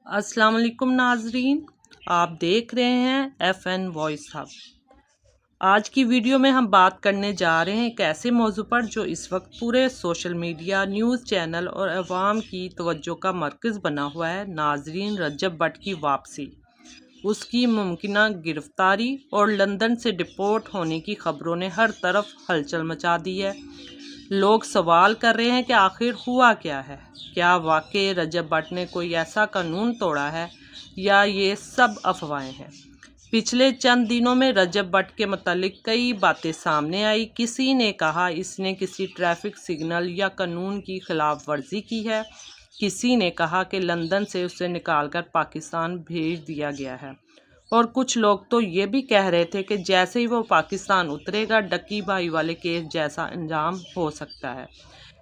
अस्सलाम वालेकुम नाजरीन, आप देख रहे हैं FN वॉइस हब। आज की वीडियो में हम बात करने जा रहे हैं एक ऐसे मौजू पर जो इस वक्त पूरे सोशल मीडिया, न्यूज़ चैनल और अवाम की तवज्जो का मरकज़ बना हुआ है। नाजरीन, रजब भट्ट की वापसी, उसकी मुमकिना गिरफ्तारी और लंदन से डिपोर्ट होने की खबरों ने हर तरफ हलचल मचा दी है। लोग सवाल कर रहे हैं कि आखिर हुआ क्या है। क्या वाकई रजब भट्ट ने कोई ऐसा कानून तोड़ा है या ये सब अफवाहें हैं। पिछले चंद दिनों में रजब भट्ट के मुतालिक कई बातें सामने आई। किसी ने कहा इसने किसी ट्रैफिक सिग्नल या कानून की खिलाफ वर्जी की है। किसी ने कहा कि लंदन से उसे निकालकर पाकिस्तान भेज दिया गया है। और कुछ लोग तो ये भी कह रहे थे कि जैसे ही वो पाकिस्तान उतरेगा डक्की भाई वाले केस जैसा अंजाम हो सकता है।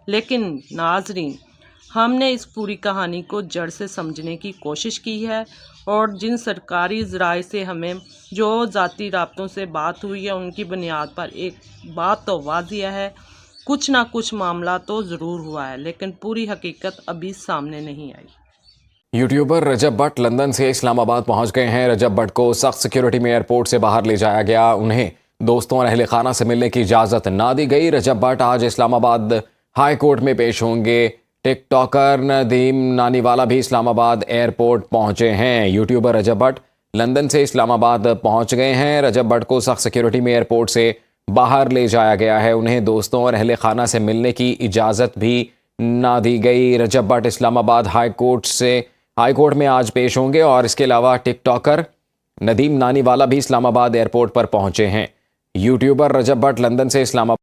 लेकिन नाजरीन, हमने इस पूरी कहानी को जड़ से समझने की कोशिश की है और जिन सरकारी ज़राए से हमें जो ज़ाती राब्तों से बात हुई है उनकी बुनियाद पर एक बात तो वाज़िह है, कुछ ना कुछ मामला तो ज़रूर हुआ है, लेकिन पूरी हकीकत अभी सामने नहीं आई। यूट्यूबर रजब भट्ट लंदन से इस्लामाबाद पहुंच गए हैं। रजब भट्ट को सख्त सिक्योरिटी में एयरपोर्ट से बाहर ले जाया गया। उन्हें दोस्तों और अहले खाना से मिलने की इजाज़त ना दी गई। रजब भट्ट आज इस्लामाबाद हाई कोर्ट में पेश होंगे। टिकटॉकर नदीम नानीवाला भी इस्लामाबाद एयरपोर्ट पहुंचे हैं। यूट्यूबर रजब भट्ट लंदन से इस्लामाबाद पहुंच गए हैं। रजब भट्ट को सख्त सिक्योरिटी में एयरपोर्ट से बाहर ले जाया गया है। उन्हें दोस्तों और अहले खाना से मिलने की इजाज़त भी ना दी गई। रजब भट्ट इस्लामाबाद हाई कोर्ट में आज पेश होंगे और इसके अलावा टिकटॉकर नदीम नानीवाला भी इस्लामाबाद एयरपोर्ट पर पहुंचे हैं। यूट्यूबर रजब भट्ट लंदन से इस्लामाबाद।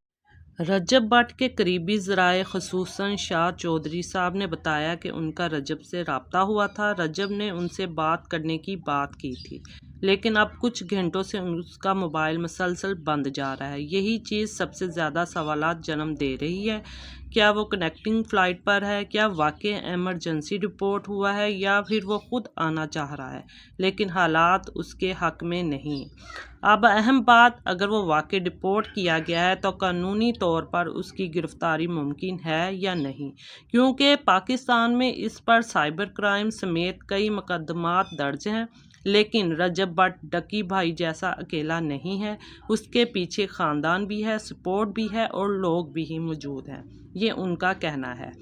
रजब भट्ट के करीबी ज़राए ख़ुसूसन शाह चौधरी साहब ने बताया कि उनका रजब से रब्ता हुआ था। रजब ने उनसे बात करने की बात की थी, लेकिन अब कुछ घंटों से उसका मोबाइल मुसलसल बंद जा रहा है। यही चीज़ सबसे ज़्यादा सवालात जन्म दे रही है। क्या वो कनेक्टिंग फ़्लाइट पर है? क्या वाकई एमरजेंसी रिपोर्ट हुआ है या फिर वो ख़ुद आना चाह रहा है लेकिन हालात उसके हक़ में नहीं। अब अहम बात, अगर वो वाकई डिपोर्ट किया गया है तो कानूनी तौर पर उसकी गिरफ्तारी मुमकिन है या नहीं, क्योंकि पाकिस्तान में इस पर साइबर क्राइम समेत कई मुकदमात दर्ज हैं। लेकिन रजब भट्ट डक्की भाई जैसा अकेला नहीं है, उसके पीछे ख़ानदान भी है, सपोर्ट भी है और लोग भी ही मौजूद हैं, ये उनका कहना है।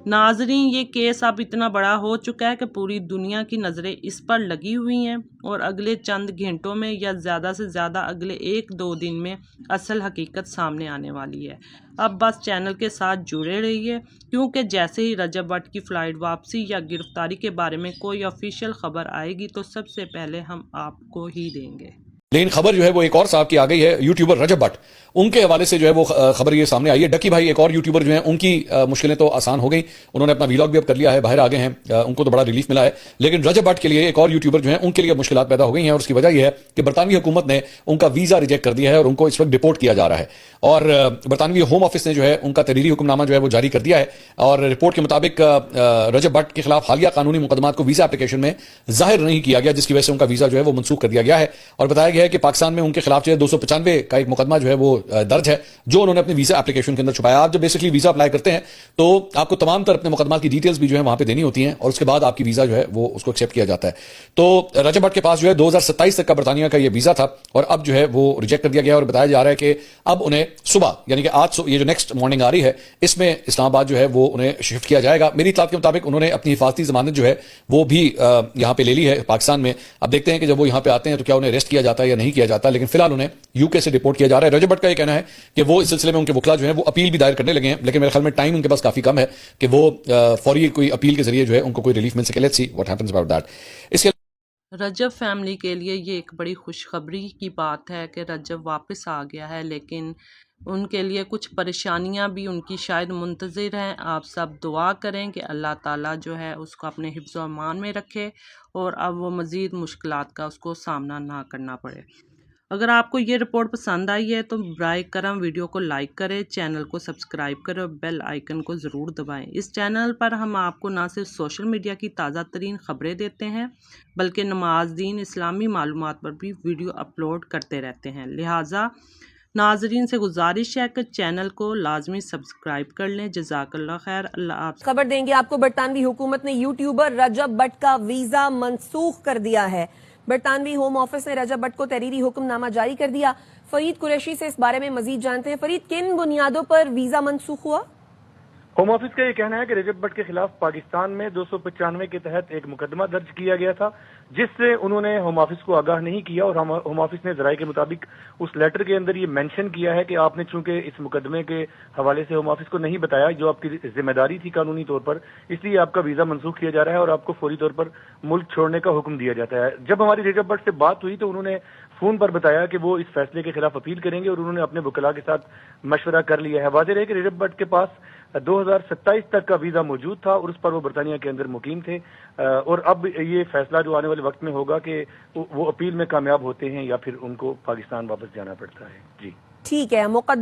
नाजरीन, ये केस अब इतना बड़ा हो चुका है कि पूरी दुनिया की नज़रें इस पर लगी हुई हैं और अगले चंद घंटों में या ज़्यादा से ज़्यादा अगले 1-2 दिन में असल हकीकत सामने आने वाली है। अब बस चैनल के साथ जुड़े रहिए, क्योंकि जैसे ही रजब भट्ट की फ़्लाइट वापसी या गिरफ्तारी के बारे में कोई ऑफिशियल ख़बर आएगी तो सबसे पहले हम आपको ही देंगे। लेकिन खबर जो है वो एक और साहब की आ गई है, यूट्यूबर रजब भट्ट, उनके हवाले से जो है वो खबर ये सामने आई है। डक्की भाई एक और यूट्यूबर जो है, उनकी मुश्किलें तो आसान हो गई, उन्होंने अपना वीलॉग भी अब कर लिया है, बाहर आ गए हैं, उनको तो बड़ा रिलीफ मिला है। लेकिन रजब भट्ट के लिए एक और यूट्यूबर जो है उनके लिए मुश्किल पैदा हो गई हैं और उसकी वजह यह है कि बरतानवी हुकूमत ने उनका वीजा रिजेक्ट कर दिया है और उनको इस वक्त डिपोर्ट किया जा रहा है। और बरतानवी होम ऑफिस ने जो है उनका तहरीरी हुक्मनामा जो है वो जारी कर दिया है और रिपोर्ट के मुताबिक रजब भट्ट के खिलाफ हालिया कानूनी मुकदमात को वीजा एप्लीकेशन में जाहिर नहीं किया गया, जिसकी वजह से उनका वीजा जो है वो मनसूख कर दिया गया है। और बताया गया है कि पाकिस्तान में उनके खिलाफ जो है 295 का एक मुकदमा जो है वो दर्ज है, जो उन्होंने अपने वीजा एप्लीकेशन के अंदर छुपाया। आप जब बेसिकली वीजा अप्लाई करते हैं तो आपको तमाम तरह अपने मुकदमा की डिटेल्स भी जो है वहां पे देनी होती हैं और उसके बाद आपकी वीजा जो है वो उसको एक्सेप्ट किया जाता है। तो रजब भट्ट के पास जो है 2027 तक का बरतानिया का ये वीजा था और अब जो है वो रिजेक्ट कर दिया गया और बताया जा रहा है कि अब उन्हें सुबह यानी कि आज ये जो नेक्स्ट मॉर्निंग आ रही है इसमें इस्लामाबाद जो है वो उन्हें शिफ्ट किया जाएगा। मेरी इत्तलात के मुताबिक उन्होंने अपनी हिफाजती जमानत जो है वो भी यहाँ पे ले ली है पाकिस्तान में। अब देखते हैं कि जब वो यहाँ पे आते हैं तो क्या उन्हें अरेस्ट किया जाता है या नहीं किया जाता, लेकिन फिलहाल उन्हें यूके से डिपोर्ट किया जा रहा है। रजब भट्ट का ये कहना है कि वो इस सिलसिले में उनके वकला जो है वो अपील भी दायर करने लगे हैं, लेकिन मेरे ख्याल में टाइम उनके पास काफी कम है कि वो फौरी कोई अपील के जरिए जो है उनको कोई रिलीफ मिल सके। Let's see what happens about that. इसके रजब फैमिली के लिए ये एक बड़ी खुशखबरी की बात है कि रजब वापस आ गया है, लेकिन उनके लिए कुछ परेशानियां भी उनकी शायद मुंतज़िर हैं। आप सब दुआ करें कि अल्लाह ताला जो है उसको अपने हिफ्ज़ व अमान में रखे और अब वो मज़ीद मुश्किलात का उसको सामना ना करना पड़े। अगर आपको ये रिपोर्ट पसंद आई है तो बराए करम वीडियो को लाइक करें, चैनल को सब्सक्राइब करें और बेल आइकन को ज़रूर दबाएं। इस चैनल पर हम आपको ना सिर्फ सोशल मीडिया की ताज़ा तरीन ख़बरें देते हैं बल्कि नमाज, दीन, इस्लामी मालूमात पर भी वीडियो अपलोड करते रहते हैं। लिहाजा नाजरीन से गुजारिश है कि चैनल को लाजमी सब्सक्राइब कर लें। जज़ाकल्लाह खैर। अल्लाह आप खबर देंगे आपको। बरतानवी हुकूमत ने यूट्यूबर रजब बट का वीजा मंसूख कर दिया है। बरतानवी होम ऑफिस ने रजब बट को तहरीरी हुक्मनामा जारी कर दिया। फरीद कुरैशी से इस बारे में मजीद जानते हैं। फरीद, किन बुनियादों पर वीजा मंसूख हुआ? होम ऑफिस का ये कहना है कि रजब बट के खिलाफ पाकिस्तान में 295 के तहत एक मुकदमा दर्ज किया गया था, जिससे उन्होंने होम ऑफिस को आगाह नहीं किया। और होम ऑफिस ने जराये के मुताबिक उस लेटर के अंदर ये मेंशन किया है कि आपने चूंकि इस मुकदमे के हवाले से होम ऑफिस को नहीं बताया जो आपकी जिम्मेदारी थी कानूनी तौर पर, इसलिए आपका वीजा मंसूख किया जा रहा है और आपको फौरी तौर पर मुल्क छोड़ने का हुक्म दिया जाता है। जब हमारी रजब बट से बात हुई तो उन्होंने फोन पर बताया कि वो इस फैसले के खिलाफ अपील करेंगे और उन्होंने अपने वकला के साथ मशवरा कर लिया है। वाज़ेह है कि रजब बट के पास 2027 तक का वीजा मौजूद था और उस पर वो बरतानिया के अंदर मुकीम थे। और अब ये फैसला जो आने वाले वक्त में होगा कि वो अपील में कामयाब होते हैं या फिर उनको पाकिस्तान वापस जाना पड़ता है। जी ठीक है। मुकद्दम